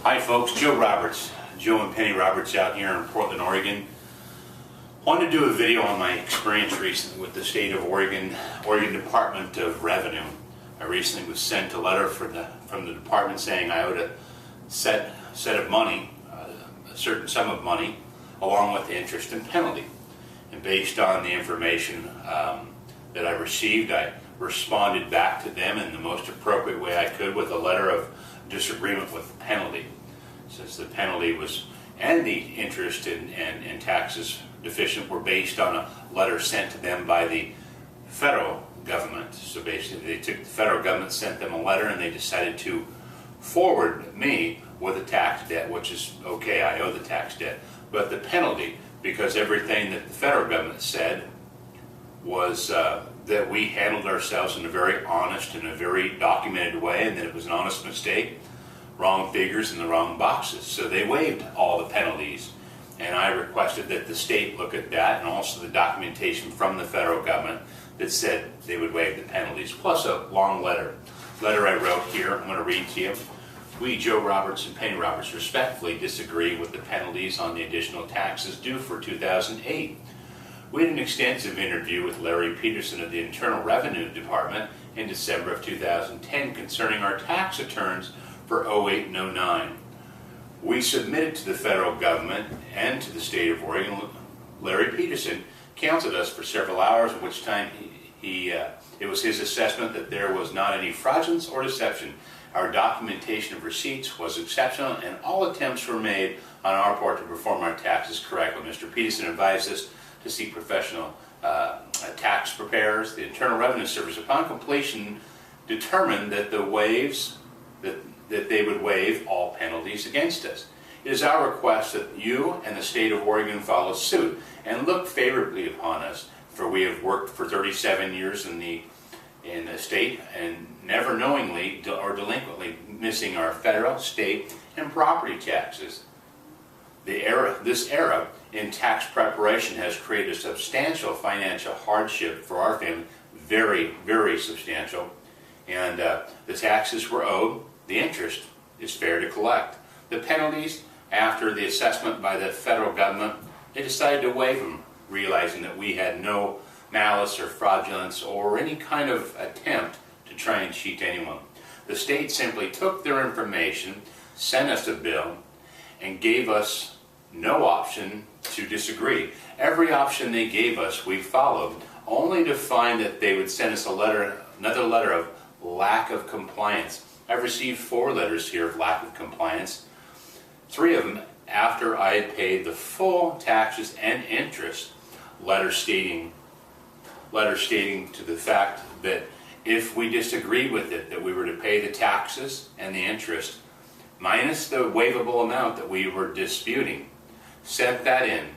Hi folks, Joe Roberts, Joe and Penny Roberts out here in Portland, Oregon. Wanted to do a video on my experience recently with the state of Oregon Department of Revenue. I recently was sent a letter from the department saying I owed a set of money, a certain sum of money, along with the interest and penalty. And based on the information that I received, I responded back to them in the most appropriate way I could with a letter of disagreement with the penalty, since the penalty was and the interest and taxes deficient were based on a letter sent to them by the federal government. So basically the federal government sent them a letter and they decided to forward me with a tax debt, which is okay, I owe the tax debt, but the penalty, because everything that the federal government said was that we handled ourselves in a very honest and a very documented way, and that it was an honest mistake, wrong figures in the wrong boxes. So they waived all the penalties, and I requested that the state look at that and also the documentation from the federal government that said they would waive the penalties, plus a long letter I wrote here. I'm going to read to you. We, Joe Roberts and Penny Roberts, respectfully disagree with the penalties on the additional taxes due for 2008. We had an extensive interview with Larry Peterson of the Internal Revenue Department in December of 2010 concerning our tax returns for 08 and 09. We submitted to the federal government and to the state of Oregon. Larry Peterson counseled us for several hours, at which time it was his assessment that there was not any fraudulence or deception. Our documentation of receipts was exceptional, and all attempts were made on our part to perform our taxes correctly. Mr. Peterson advised us to seek professional tax preparers. The Internal Revenue Service, upon completion, determined that that they would waive all penalties against us. It is our request that you and the state of Oregon follow suit and look favorably upon us, for we have worked for 37 years in the state and never knowingly or delinquently missing our federal, state, and property taxes. This era in tax preparation has created a substantial financial hardship for our family, very, very substantial, and the taxes were owed. The interest is fair to collect. The penalties, after the assessment by the federal government, they decided to waive them, realizing that we had no malice or fraudulence or any kind of attempt to try and cheat anyone. The state simply took their information, sent us a bill, and gave us no option to disagree. Every option they gave us, we followed, only to find that they would send us another letter of lack of compliance. I've received 4 letters here of lack of compliance, 3 of them after I had paid the full taxes and interest, letters stating to the fact that if we disagreed with it, that we were to pay the taxes and the interest minus the waivable amount that we were disputing. Sent that in,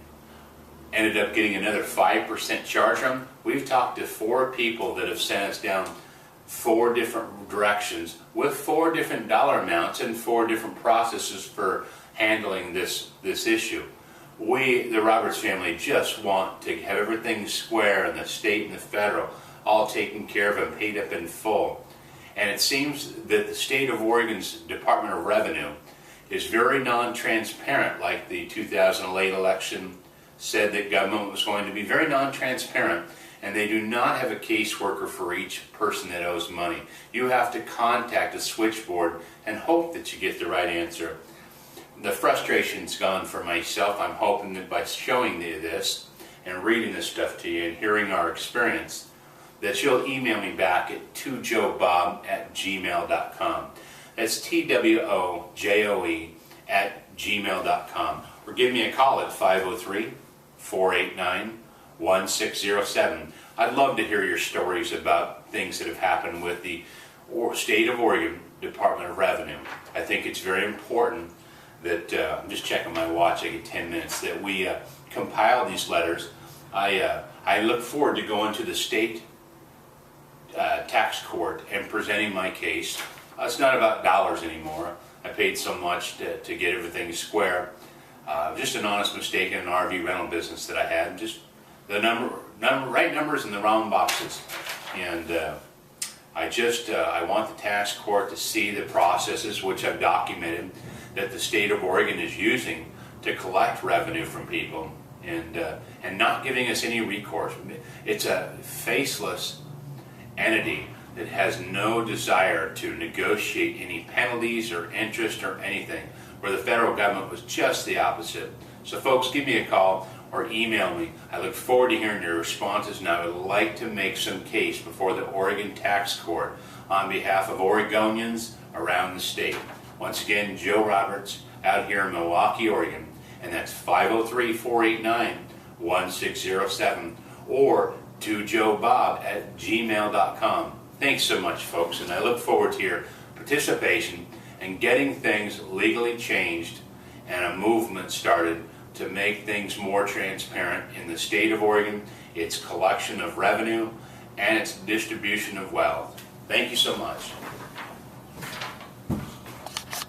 ended up getting another 5% charge on. We've talked to 4 people that have sent us down 4 different directions with 4 different dollar amounts and 4 different processes for handling this issue. We, the Roberts family, just want to have everything square in the state and the federal, all taken care of and paid up in full. And it seems that the state of Oregon's Department of Revenue is very non-transparent, like the 2008 election said that government was going to be very non-transparent, and they do not have a caseworker for each person that owes money. You have to contact a switchboard and hope that you get the right answer. The frustration's gone for myself. I'm hoping that by showing you this and reading this stuff to you and hearing our experience, that you'll email me back at twojoebob@gmail.com. That's twojoe@gmail.com. Or give me a call at 503-489-1607. I'd love to hear your stories about things that have happened with the state of Oregon Department of Revenue. I think it's very important that, I'm just checking my watch, I get 10 minutes, that we compile these letters. I look forward to going to the state tax court and presenting my case. It's not about dollars anymore. I paid so much to get everything square. Just an honest mistake in an RV rental business that I had. Just the right numbers in the wrong boxes. And I want the tax court to see the processes which I've documented that the state of Oregon is using to collect revenue from people, and not giving us any recourse. It's a faceless entity that has no desire to negotiate any penalties or interest or anything, where the federal government was just the opposite. So folks, give me a call or email me. I look forward to hearing your responses, and I would like to make some case before the Oregon Tax Court on behalf of Oregonians around the state. Once again, Joe Roberts out here in Milwaukee, Oregon, and that's 503-489-1607 or twojoebob@gmail.com. Thanks so much, folks, and I look forward to your participation in getting things legally changed and a movement started to make things more transparent in the state of Oregon, its collection of revenue, and its distribution of wealth. Thank you so much.